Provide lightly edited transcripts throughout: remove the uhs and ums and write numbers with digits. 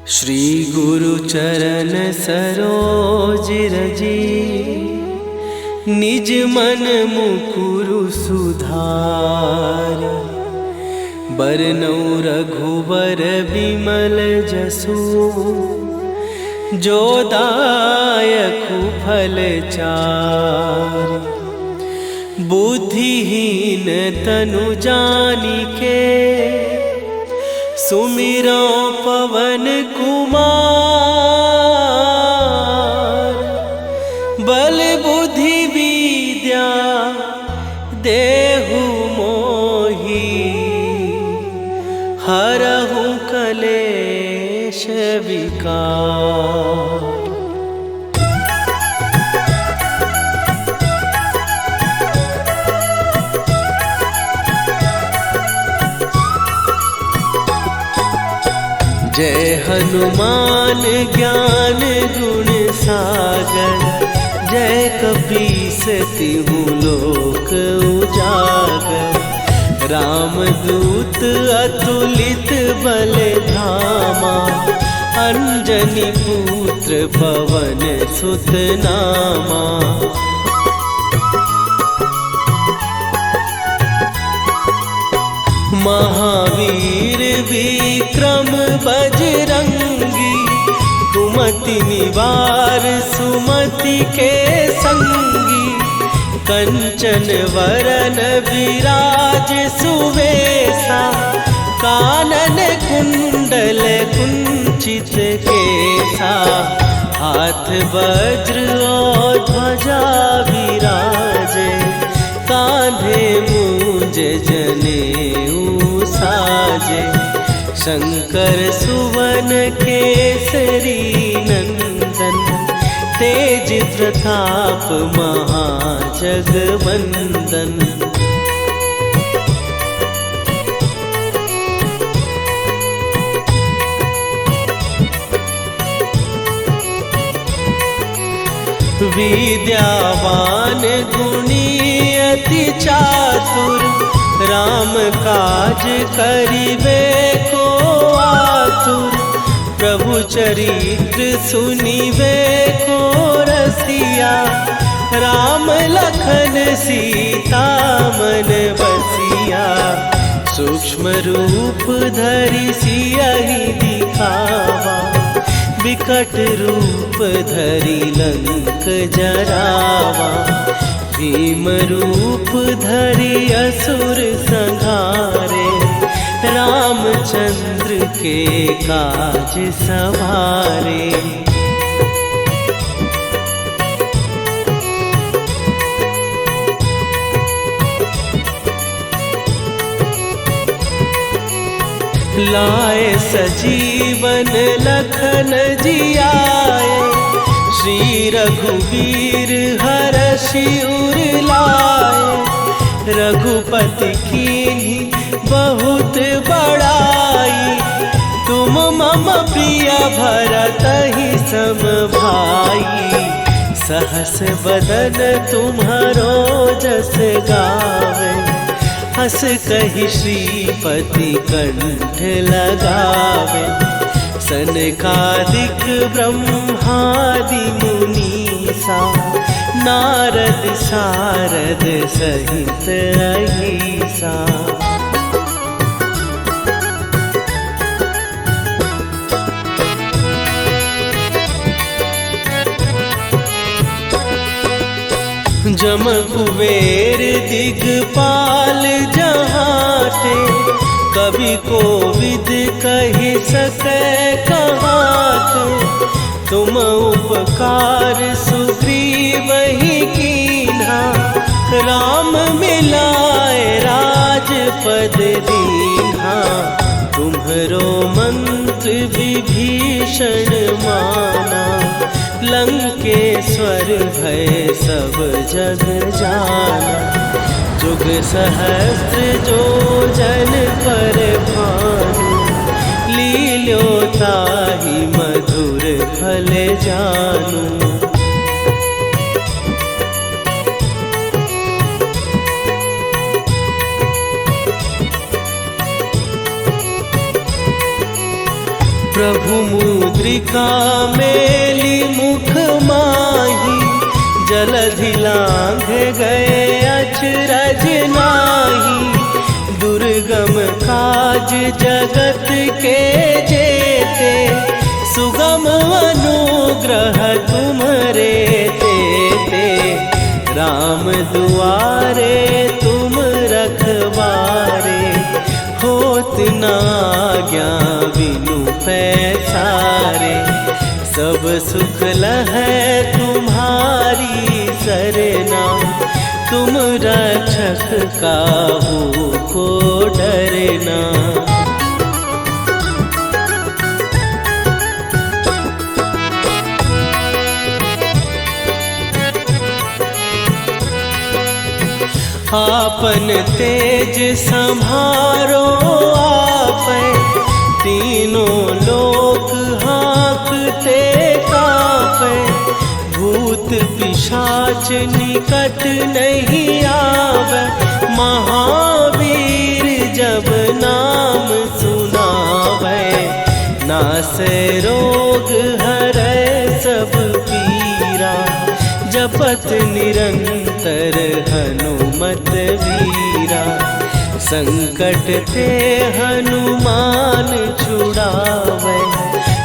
श्री गुरु चरण सरोज रजी, निज मन मुकुरु सुधार। बरनौ रघुबर बिमल जसु, जो दायकु फल चार। बुद्धिहीन तनु जानिके, सुमिरो पवन कुमार। बल बुद्धि विद्या देहु मोहि, हरहु कलेश विकार। जय हनुमान ज्ञान गुण सागर, जय कपीस तिहु लोक उजागर। रामदूत अतुलित बल धामा, अंजनी पुत्र पवन सुत नामा। महावीर विक्रम बजरंगी, कुमति निवार सुमति के संगी। कंचन वरन विराज सुवेशा, कानन कुंडल कुंचित केसा। हाथ वज्र और ध्वजा विराजे, कांधे मूंज जनेऊ साजे। शंकर सुवन केसरी नंदन, तेज प्रताप महाजगवंदन। विद्यावान गुणी अति चातुर, राम काज करिबे को आतुर। प्रभु चरित्र सुनिबे को रसिया, राम लखन सीता मन बसिया। सूक्ष्म रूप धरि सियहि दिखावा, विकट रूप धरि लंक जरावा। भीम रूप धरि असुर संहारे, रामचंद्र के काज सवारे। लाए सजीवन लखन जियाए, श्री रघुवीर हरषि उर लाए। रघुपति कीन्ही बहुत बड़ाई, तुम मम प्रिय भरतहि सम भाई। सहस बदन तुम्हारो जस गावे, हस कहि श्रीपति कंठ लगावे। सनकादिक ब्रह्मादि मुनीसा, नारद सारद सहित अहिसा। जम कुबेर दिगपाल जहाते, कवि कोविद कहि सकै कहाते। तुम उपकार सुग्रीवहि कीन्हा, राम मिलाए राजपद दीन्हा। तुम्हरो मंत्र विभीषण माना, लंकेश्वर भय सब जग जाना। जुग सहस्त्र जो जन पर भानु, लील्यो ताहि मधुर फल जानू। प्रभु मुद्रिका मेली मुख माही, जलधि लांघ गए अचरज नाही। दुर्गम काज जगत के जेते, सुगम अनुग्रह तुम्हरे तेते। राम दुआरे तुम रखवारे, होत न आज्ञा बिनु पैसारे। सब सुख लहै तुम्हारी सरना, तुम रक्षक काहू को डरना। आपन तेज संभारो आपै, तीनों लोक हाँकते कांपै। भूत पिशाच निकट नहीं आवे, महावीर जब नाम सुनावे। नासै रोग हरै सब पीरा, जपत निरंतर हनुमत वीरा। संकट ते हनुमान छुड़ावे,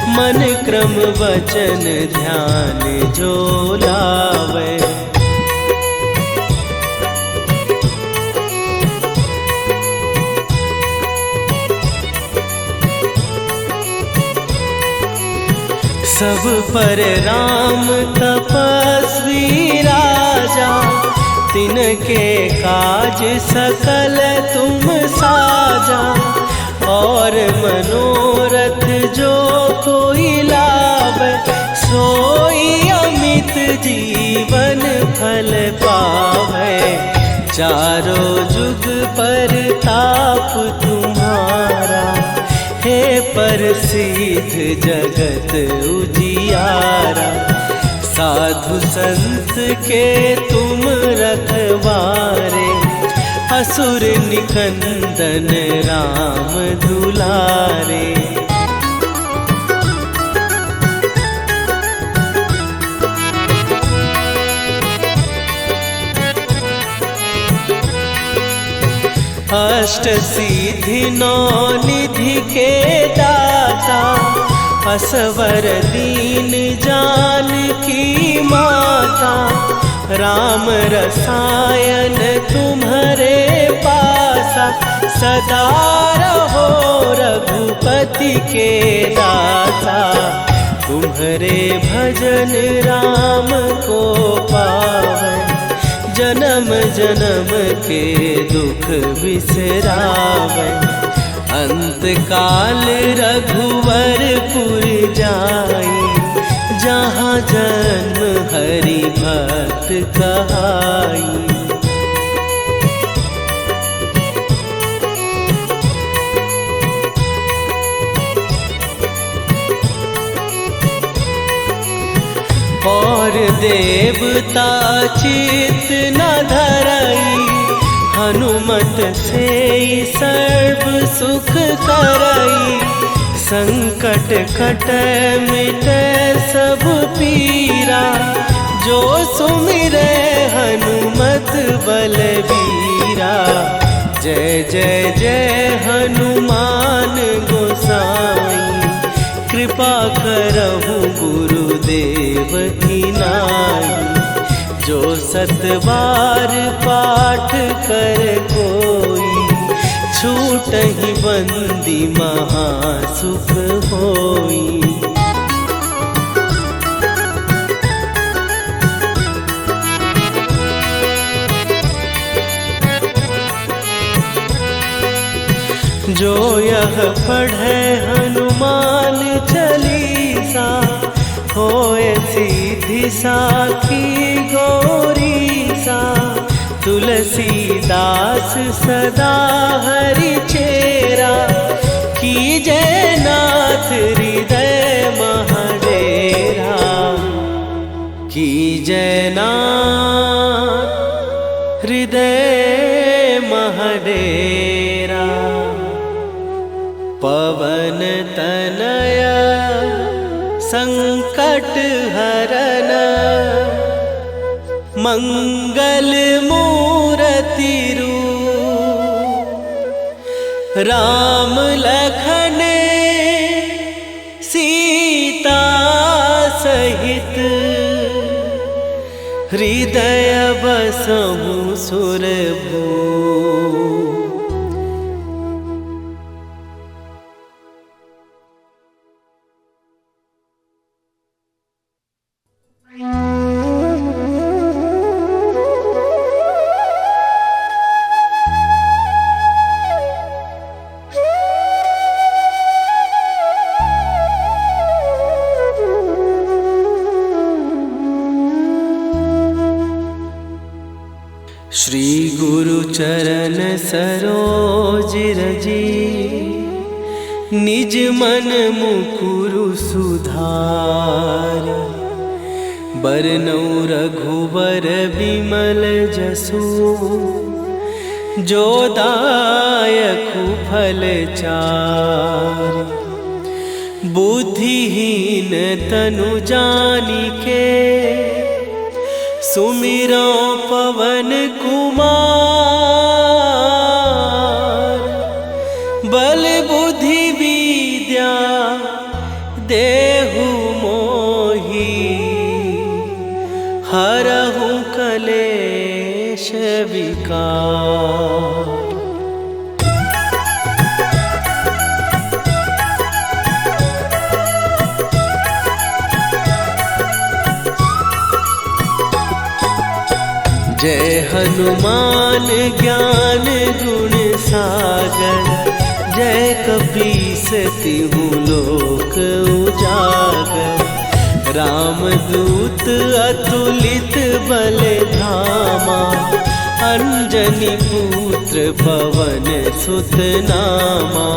मन क्रम वचन ध्यान जो लावे। सब पर राम तपस्वी राजा, तिनके काज सकल तुम साजा। और मनोरथ जो कोई लावे, सोई अमित जीवन फल पावे। चारों जुग पर ताप तुम्हारा, हे प्रसिद्ध जगत उजियारा। साधु संत के तुम रखवारे, असुर निकंदन राम दुलारे। अष्ट सिद्धि नौ निधि के दाता, असवर दीन जानकी माता। राम रसायन तुम्हारे पासा, सदा रहो रघुपति के दासा। तुम्हारे भजन राम को पावै, जन्म जन्म के दुख बिसरावै। अंत काल रघुवरपुर जाई, जहाँ जन्म हरि भक्त कहाई। और देवता चित न धरई, हनुमत से सर्व सुख करई। संकट कटै मिटै सब पीरा, जो सुमिरै हनुमत बलबीरा। जय जय जय हनुमान गोसाई, कृपा करहु गुरुदेव की नाई। जो सत बार पाठ कर कोई, छूटहि बंदी महासुख होई। जो यह पढ़े हनुमान चालीसा, होए सीधी साखी गौरीसा। तुलसीदास सदा हरि चेरा, कीजय नाथ हृदय महडेरा। कीजय नाथ हृदय महडेरा। पवन तनय शरण मंगल मूर्ति रूप राम लखन सीता सहित हृदय बसहु सुरभू। श्री गुरु चरण सरोज रजी निज मन मुकुरु सुधार। बरनौ रघुबर बिमल जसु जो दायकु फल चार। बुद्धिहीन तनु जानिके सुमिरो पवन कुमार। बल बुद्धि विद्या देहु मोहि हरहु कलेश विकार। जय हनुमान ज्ञान गुण सागर। जय कपीस तिहु लोक उजागर। रामदूत अतुलित बल धामा। अंजनी पुत्र पवन सुत नामा।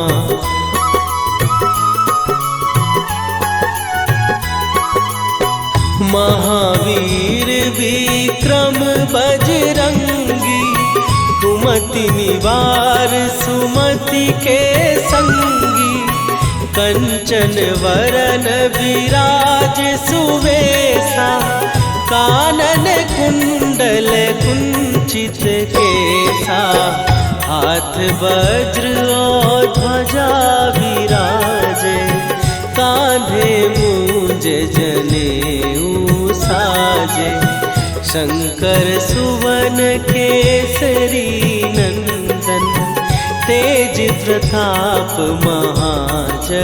महावीर विक्रम बजरंगी। कुमति निवार सुमति के संगी। कंचन वरन विराज सुवेशा। कानन कुंडल कुंचित केसा। हाथ वज्र और ध्वजा विराजे। कांधे मूंज जनेऊ साजे। शंकर सुवन केसरी नंदन। तेज प्रताप महाजगवंदन।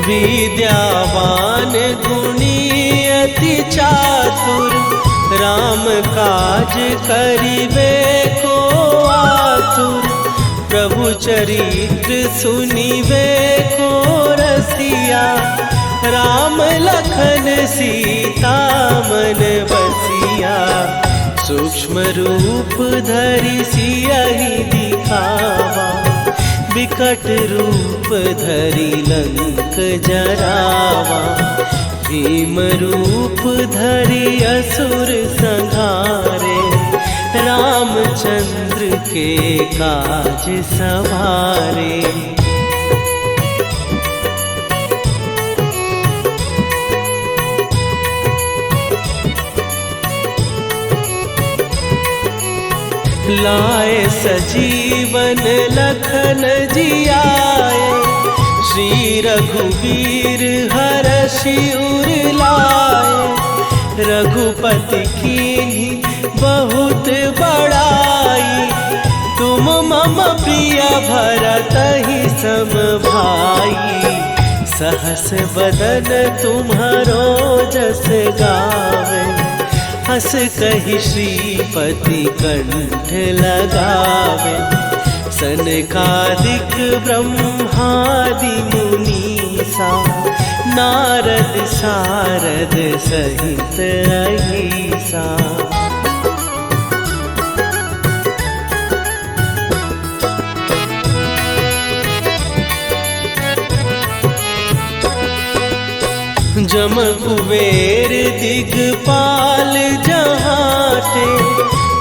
विद्यावान गुणी अति चातुर। राम काज करिबे को आतुर। प्रभु चरित्र सुनिबे को रसिया। राम लखन सीता मन बसिया। सूक्ष्म रूप धरि सियहि दिखावा। विकट रूप धरि लंक जरावा। भीम रूप धरि असुर संहारे। रामचंद्र के काज सवारे। लाए सजीवन लखन जियाए। श्री रघुवीर हरषि उर लाए। रघुपति कीन्ही बहुत बड़ाई। तुम मम प्रिय भरतहि सम भाई। सहस बदन तुम्हारो जस गावे। हस कहि श्रीपति कंठ लगावे। सनकादिक ब्रह्मादि मुनीसा। नारद सारद सहित अहिसा। जम कुबेर दिगपाल जहाते,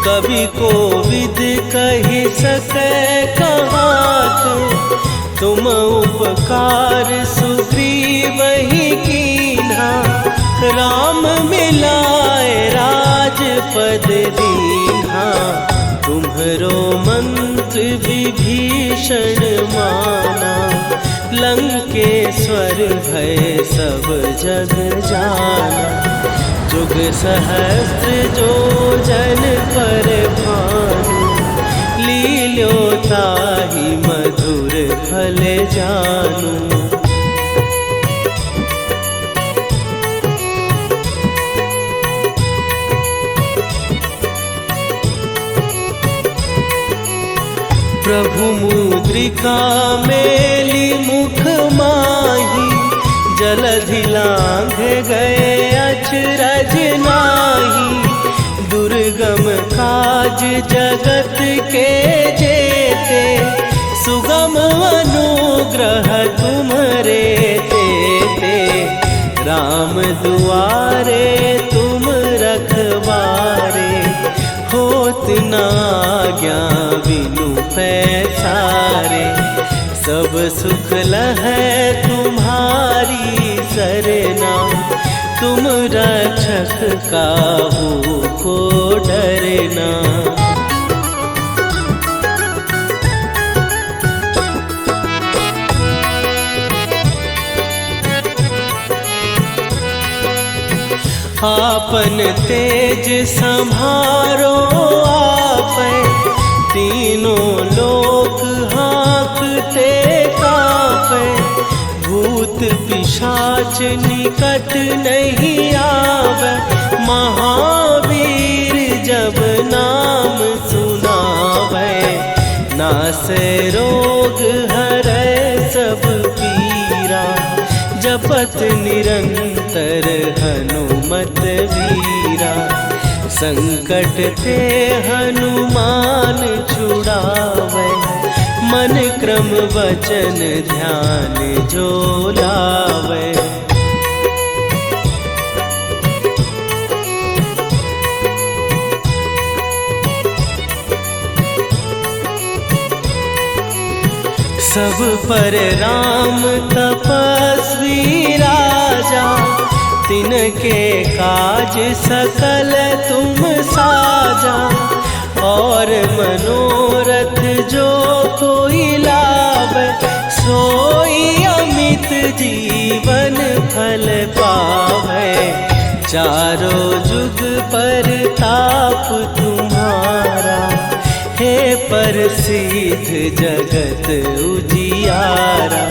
कवि कोविद कहि सकै कहाते। तुम उपकार सुग्रीव ही कीन्हा, राम मिलाए राजपद दीन्हा। तुम्हरो मंत्र विभीषण माना, लंकेश्वर भय सब जग जाना। जुग सहस्त्र जो जन पर भानु, लील्यो ताहि मधुर फल जानू। प्रभु मुद्रिका मेली मुख माही, जलधि लांघ गए अचरज नाही। दुर्गम काज जगत के जेते, सुगम अनुग्रह तुम्हरे तेते। राम दुआरे तुम रखवारे, होत न आज्ञा बिनु पैसारे। सब सुख लहै तुम्हारी सरना, तुम रक्षक काहू को डरना। आपन तेज सम्हारो आपै, तीनों लोक हाँकते कांपै। भूत पिशाच निकट नहीं आवे, महावीर जब नाम सुनावे। नासै रोग हरै सब पीरा, जपत निरंतर हनुमत वीरा। संकट ते हनुमान छुड़ावे, मन क्रम वचन ध्यान जो लावे। सब पर राम तपस्वी राजा, तिनके काज सकल तुम साजा। और मनोरथ जो कोई लावे, सोई अमित जीवन फल पावे। चारों जुग पर ताप तुम्हारा, हे प्रसिद्ध जगत उजियारा।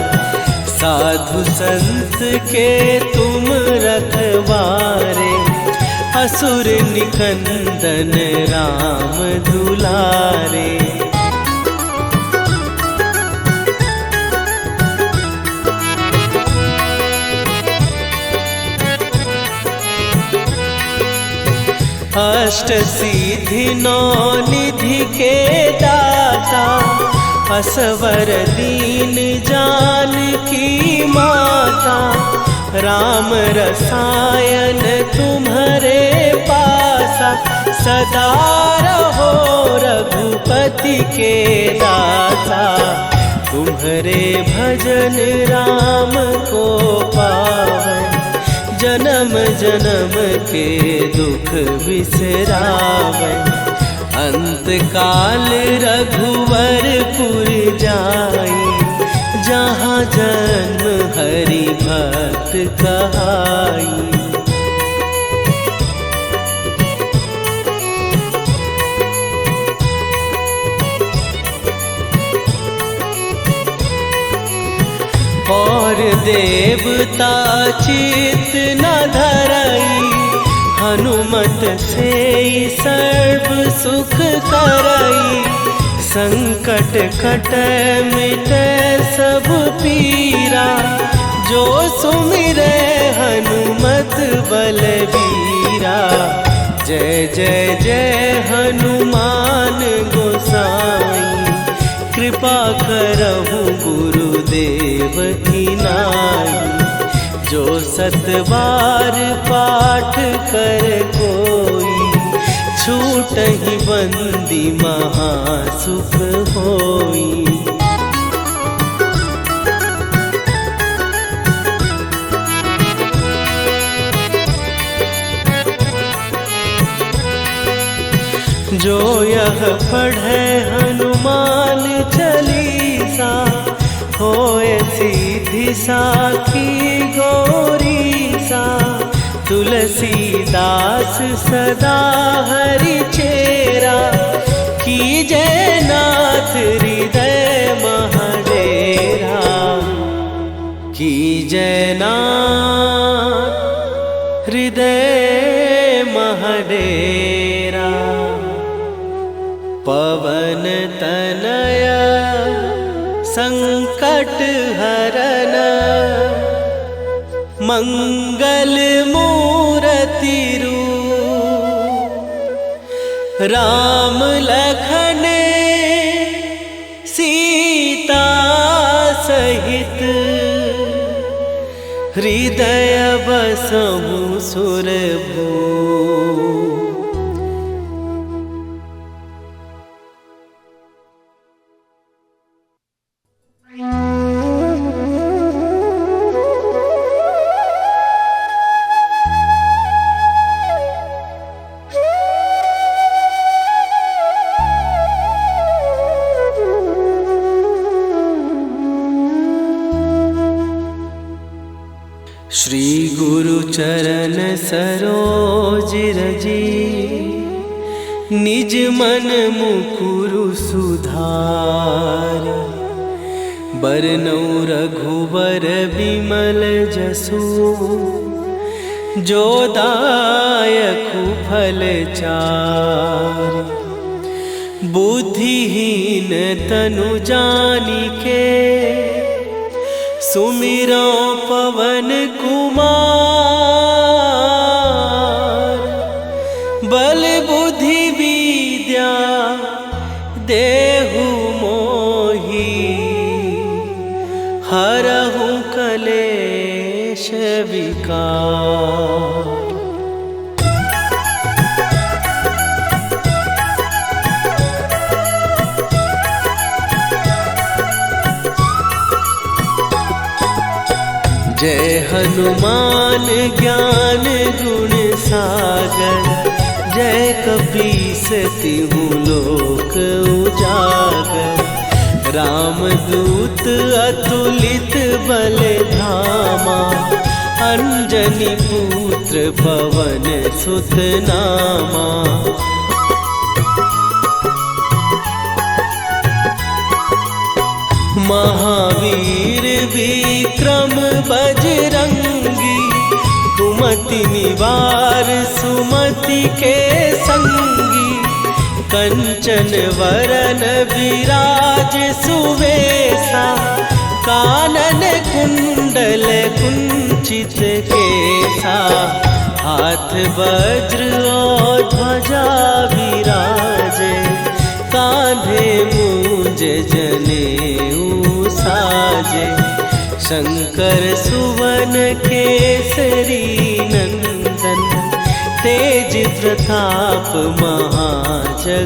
साधु संत के तुम रखवारे, असुर निकंदन राम दुलारे। अष्ट सिद्धि नौ निधि के दाता, असवर दीन जानकी माता। राम रसायन तुम्हारे पासा, सदा रहो रघुपति के दासा। तुम्हारे भजन राम को पावै, जन्म जन्म के दुख बिसरावै। अंत काल रघुवरपुर जाई, जहाँ जन्म हरि भक्त कहाई। और देवता चित न धरई, हनुमत से सर्व सुख करई। संकट कटै मिटै सब पीरा, जो सुमिरै हनुमत बलबीरा। जय जय जय हनुमान गोसाई, कृपा करहु गुरुदेव की नाई। जो सतबार पाठ कर कोई, छूटहि बंदी महासुख होई। जो यह पढ़े हनुमान चालीसा, होए सीधी साखी गौरीसा। तुलसीदास सदा हरि चेरा, कीजय नाथ हृदय महडेरा। कीजय नाथ हृदय महडेरा। पवन तनया संकट हरन, मंगल मूर्ति रूप। राम लखन सीता सहित, हृदय बसहु सुरभूप। श्री गुरु चरण सरोज रजी, निज मन मुकुरु सुधार। बरनउँ रघुबर बिमल जसु, जो दायकु फल चारि। बुद्धिहीन तनु जानिके, सुमिरो पवन कुमार। बल बुद्धि विद्या देहु मोहि, हरहु कलेश विकार। जय हनुमान ज्ञान गुण सागर, जय कपीस तिहु लोक उजागर। रामदूत अतुलित बल धामा, अंजनी पुत्र पवन सुत नामा। महावीर विक्रम बजरंगी, कुमति निवार सुमति के संगी। कंचन वरन विराज सुवेशा, कानन कुंडल कुंचित केसा। हाथ वज्र और ध्वजा विराजे, कांधे मूंज जनेऊ साजे। शंकर सुवन केसरी नंदन, तेज प्रताप महाजगवंदन।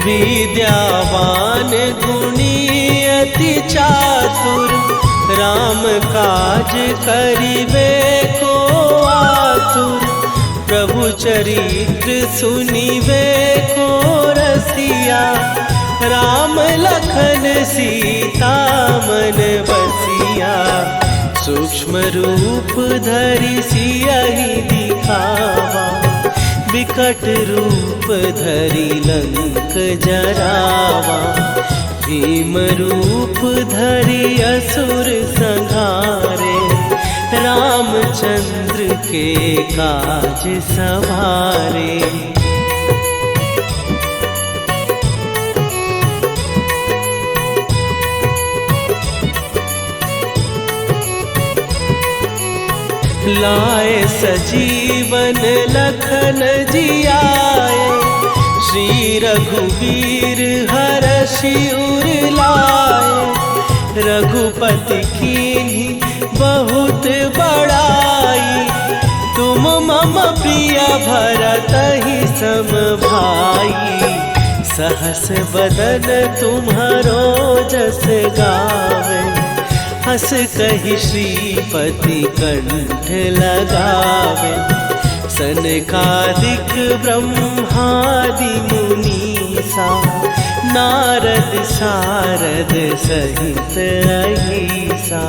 विद्यावान गुणी अति चातुर, राम काज करिबे को आतुर। प्रभु चरित्र सुनिबे को रसिया, राम लखन सीता मन बसिया। सूक्ष्म रूप धरि सियहि दिखावा, विकट रूप धरि लंक जरावा। भीम रूप धरि असुर संहारे, रामचंद्र के काज सवारे। लाए सजीवन लखन जियाए, श्री रघुवीर हरषि उर लाए। रघुपति कीन्ही बहुत बड़ाई, तुम मम प्रिय भरतहि सम भाई। सहस बदन तुम्हारो जस गावे, हस कहि श्रीपति कंठ लगावे। सनकादिक ब्रह्मादि मुनीसा, नारद सारद सहित अहिसा।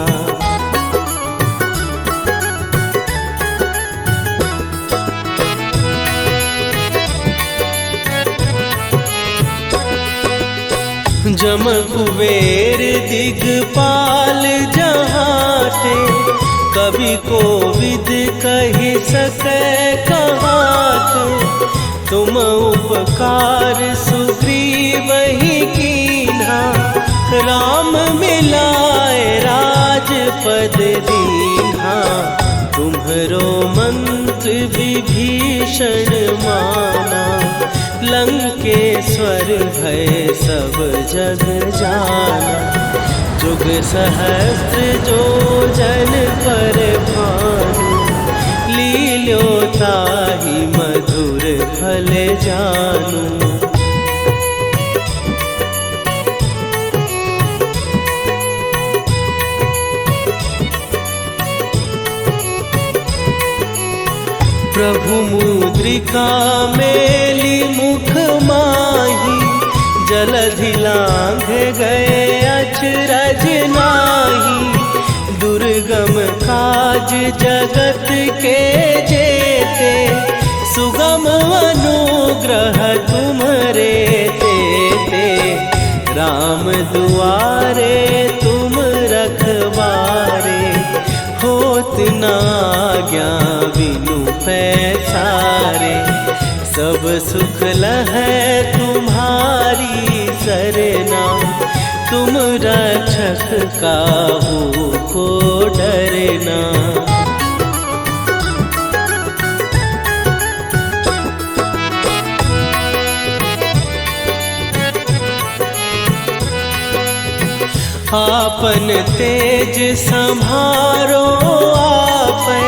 जम कुबेर दिगपाल जहाते, कवि कोविद कहि सकै कहाते। तुम उपकार सुग्रीवहि कीन्हा, राम मिलाए राजपद दीन्हा। तुम्हरो मंत्र विभीषण माना, लंकेश्वर भय सब जग जाना। जुग सहस्त्र जो जन पर भानु, लील्यो ताहि मधुर फल जानू। प्रभु मुद्रिका मेली मुख माही, जलधि लांघ गए अचरज नाही। दुर्गम काज जगत के जेते, सुगम अनुग्रह तुम्हरे तेते। राम दुआरे तुम रखवारे, होत न आज्ञा बिनु पैसारे। सब सुख लहै तुम्हारी सरना, तुम रक्षक काहू को डरना। आपन तेज सम्हारो आपै,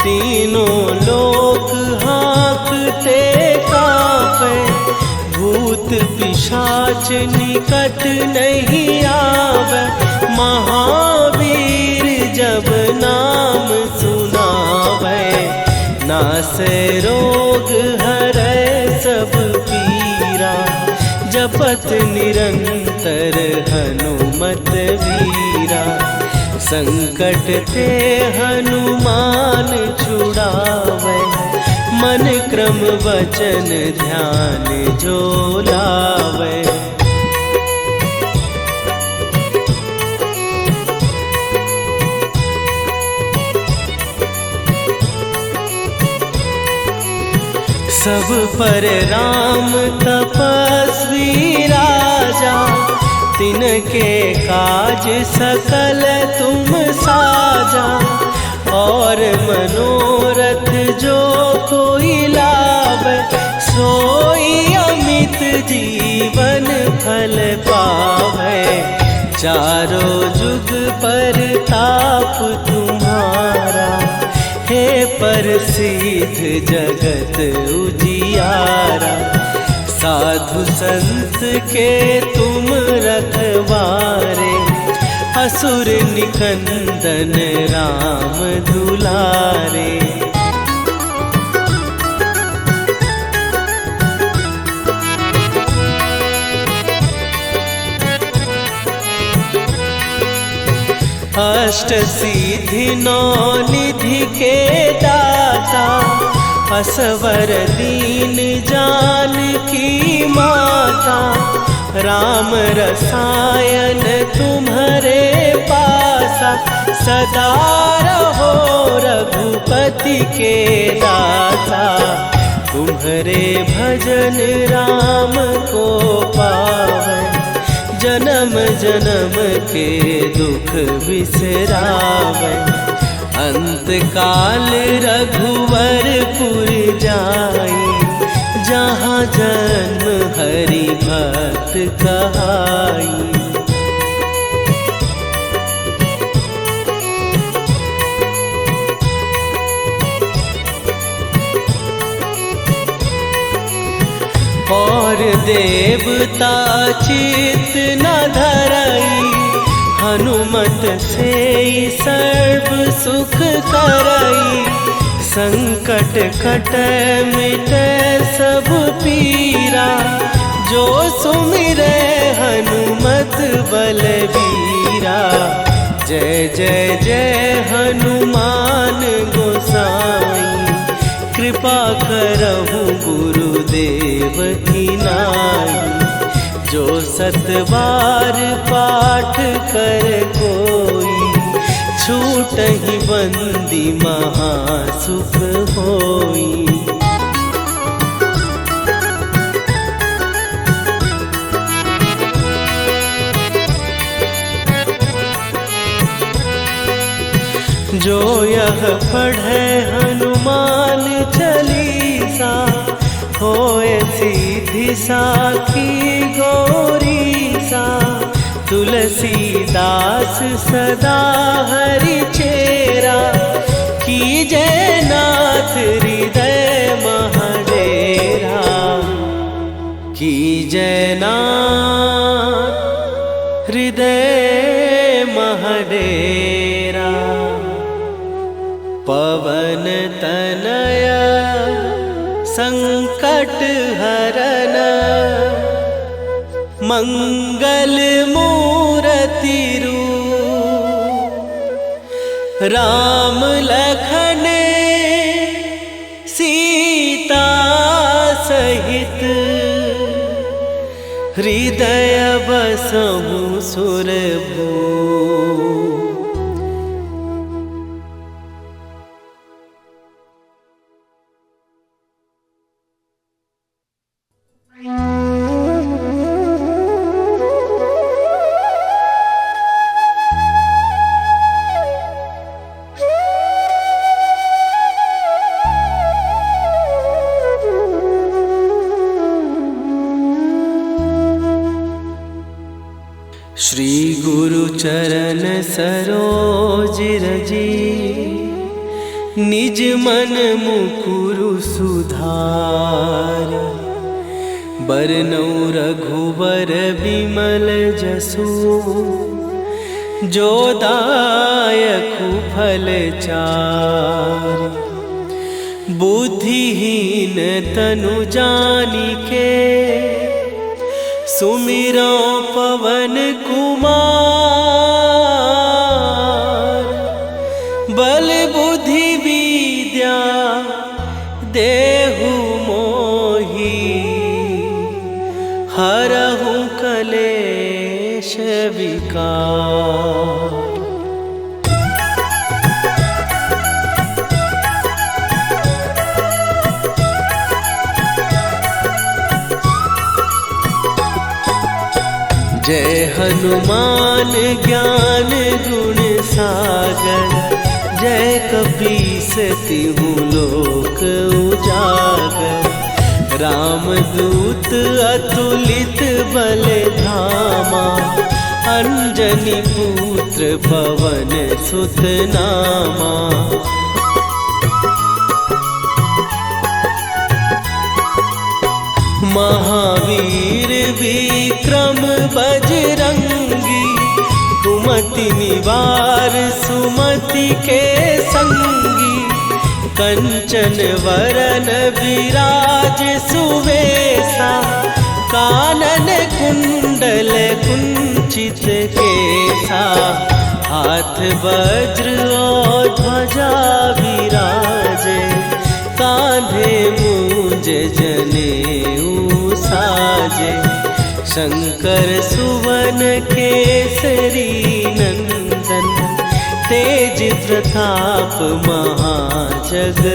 तीनों लोक हाँकते कांपै। भूत पिशाच निकट नहीं आवे, महावीर जब नाम सुनावे। नासै रोग हरै सब पीरा, जपत निरंतर हनुमत वीरा। संकट ते हनुमान छुड़ावे, मन क्रम वचन ध्यान जो लावे। सब पर राम तपस्वी राजा, तिनके काज सकल तुम साजा। और मनोरथ जो कोई लावे, सोई अमित जीवन फल पावे। चारों जुग पर ताप तुम्हारा, हे प्रसिद्ध जगत उजियारा। साधु संत के तुम रखवारे, असुर निकंदन राम दुलारे। अष्ट सिद्धि नौ निधि के दाता, असवर दीन जानकी माता। राम रसायन तुम्हारे पासा, सदा रहो रघुपति के दासा। तुम्हारे भजन राम को पावे, जन्म जन्म के दुख बिसरावे। अंत काल रघुवरपुर जाई, जहाँ जन्म हरि भक्त कहाई। और देवता चित न धरई, हनुमत से सर्व सुख करई। संकट कट मिटे सब पीरा, जो सुमिरे हनुमत बलबीरा। जय जय जय हनुमान गोसाई, कृपा करहु गुरुदेव की नाई। जो सत बार पाठ कर कोई, छूटहि बंदी महासुख होई। जो यह पढ़े हनुमान चालीसा, होए सीधी साखी गौरीसा। तुलसीदास सदा हरि चेरा, कीजय नाथ हृदय महडेरा। कीजय नाथ हृदय महडेरा। पवन तनय संकट हरन, मंगल मूरति रूप। राम लखन सीता सहित, हृदय बसहु सुरभूप। श्री गुरु चरण सरोज रजी, निज मन मुकुरु सुधार। बरनउँ रघुवर बिमल जसु, जो दायकु फल चारि। बुद्धिहीन तनु जानिके, सुमिरो पवन कुमार। बल बुद्धि विद्या देहु मोहि, हरहु कलेश विकार। जय हनुमान ज्ञान गुण सागर, जय कपीस तिहु लोक उजागर। रामदूत अतुलित बल धामा, अंजनी पुत्र पवन सुत नामा। महावीर विक्रम बजरंगी, कुमति निवार सुमति के संगी। कंचन वरन विराज सुवेशा, कानन कुंडल कुंचित केसा। हाथ वज्र और ध्वजा विराजे, कांधे मूंज जनेऊ साजे। शंकर सुवन केसरी नंदन, तेज प्रताप महाजगवंदन।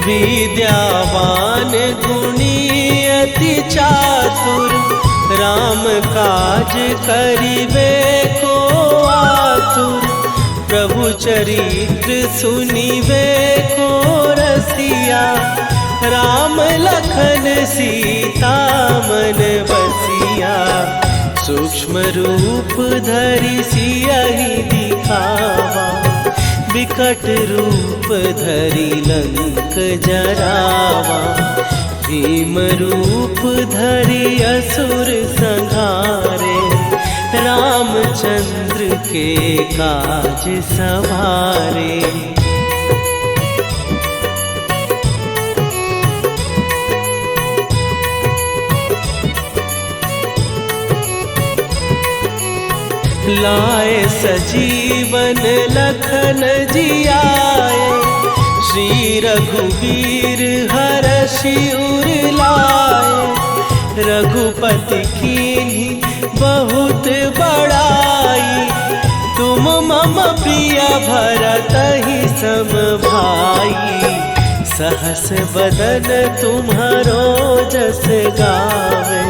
विद्यावान गुणी अति चातुर, राम काज करिबे को आतुर। प्रभु चरित्र सुनिबे को रसिया, राम लखन सीता मन बसिया। सूक्ष्म रूप धरि सियहि दिखावा, विकट रूप धरि लंक जरावा। भीम रूप धरि असुर संहारे, रामचंद्र के काज सवारे। लाए सजीवन लखन जियाए, श्री रघुवीर हरषि उर लाए। रघुपति कीन्ही बहुत बड़ाई, तुम मम प्रिय भरतहि सम भाई। सहस बदन तुम्हारो जस गावे,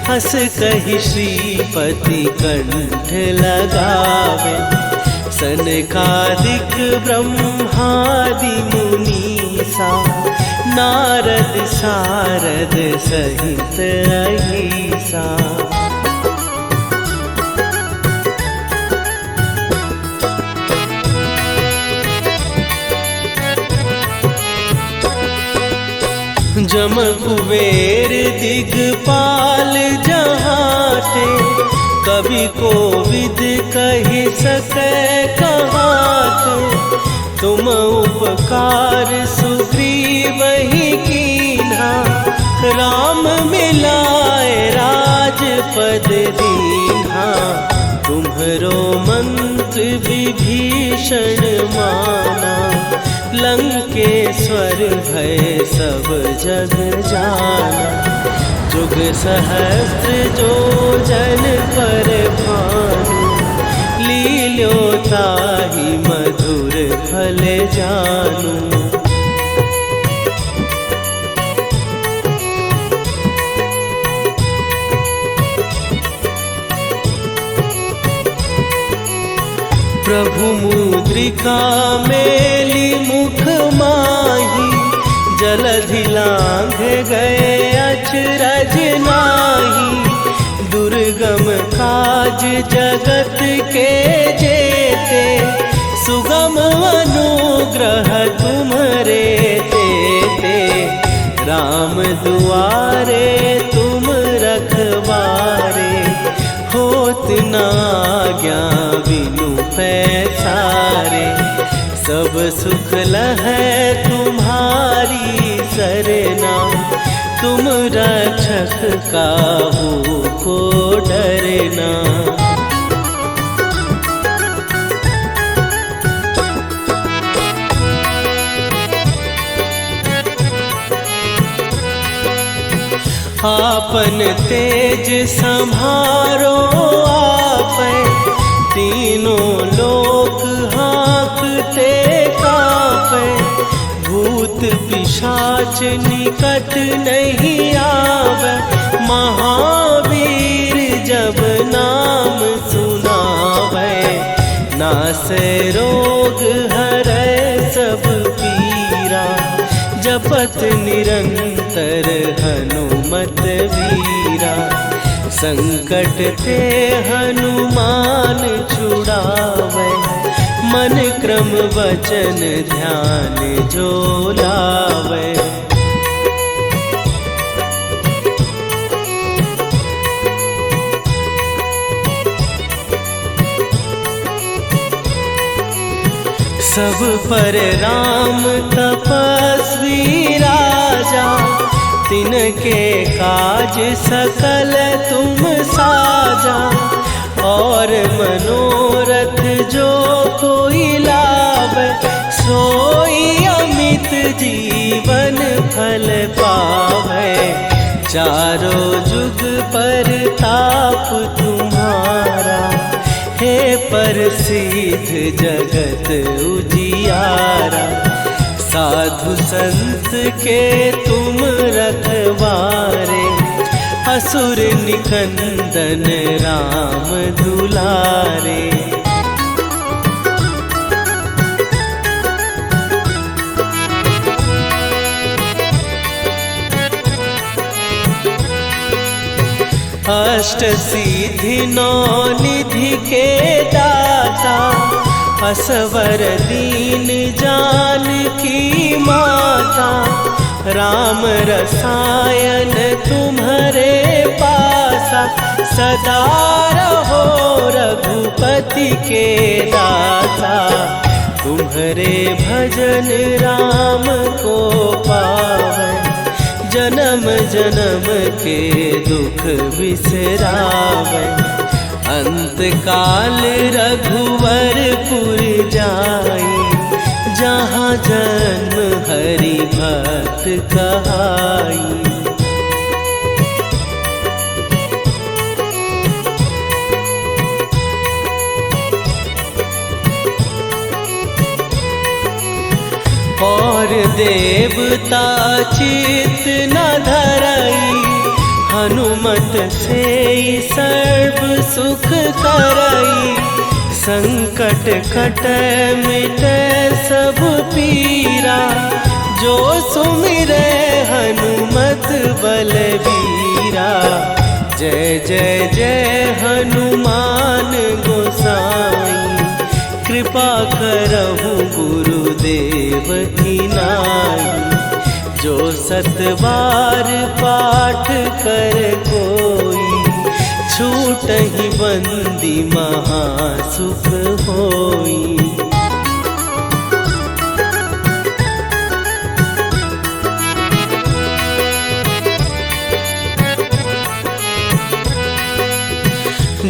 हस कहि श्रीपति कंठ लगावे। सनकादिक ब्रह्मादि मुनीसा, नारद सारद सहित अहिसा। जम कुबेर दिगपाल जहाते, कवि कोविद कहि सकै कहाते। तुम उपकार सुग्रीवहि कीन्हा, राम मिलाए राजपद दीन्हा। तुम्हरो मंत्र विभीषण माना, लंकेश्वर भय सब जग जाना। जुग सहस्त्र जो जन पर भानु, लील्यो ताहि मधुर फल जानू। प्रभु मुद्रिका मेली मुख माही, जलधि लांघ गए अचरज नाही। दुर्गम काज जगत के जेते, सुगम अनुग्रह तुम्हरे तेते। राम दुआरे तुम रखवारे, होत न आज्ञा बिनु पैसारे। सब सुख लहै तुम्हारी सरना, तुम रक्षक काहू को डरना। आपन तेज संभारो आपै, तीनों लोक हाँकते कांपै। भूत पिशाच निकट नहीं आवे, महावीर जब नाम सुनावे। नासै रोग हरै सब पीरा, जपत निरंतर हनुमत वीरा। संकट ते हनुमान छुड़ावे, मन क्रम वचन ध्यान जो लावे। सब पर राम तपस्वी राजा, तिनके काज सकल तुम साजा। और मनोरथ जो कोई लावे, सोई अमित जीवन फल पावे। चारों जुग पर ताप तुम्हारा, हे प्रसिद्ध जगत उजियारा। साधु संत के तुम रखवारे, असुर निकंदन राम दुलारे। अष्ट सिद्धि नौ निधि के दाता, असवर दीन जानकी माता। राम रसायन तुम्हारे पासा, सदा रहो रघुपति के दाता। तुम्हारे भजन राम को पावन, जन्म जन्म के दुख बिसरावे। अंत काल रघुवरपुर जाई, जहाँ जन्म हरि भक्त कहाई। और देवता चित न धरई, हनुमत से सर्व सुख करई। संकट कट मिट सब पीरा, जो सुमिरै हनुमत बलबीरा। जय जय जय हनुमान गोसाई, कृपा करहु गुरुदेव की नाई। जो सतबार पाठ कर कोई, छूटहि बंदी महासुख होई।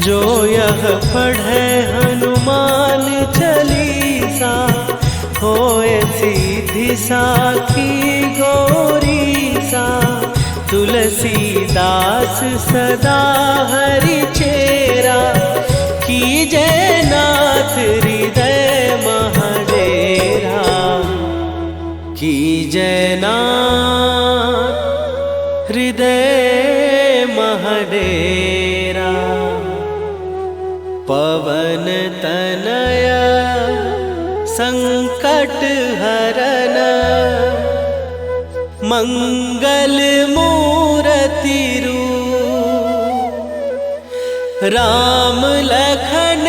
जो यह पढ़े हनुमान चालीसा, होए सीधी साखी गौरीसा। तुलसीदास सदा हरि चेरा, कीजय नाथ हृदय महडेरा। कीजय नाथ हृदय महडेरा। पवन तनय संकट हरन, मंगल मूरति रूप। राम लखन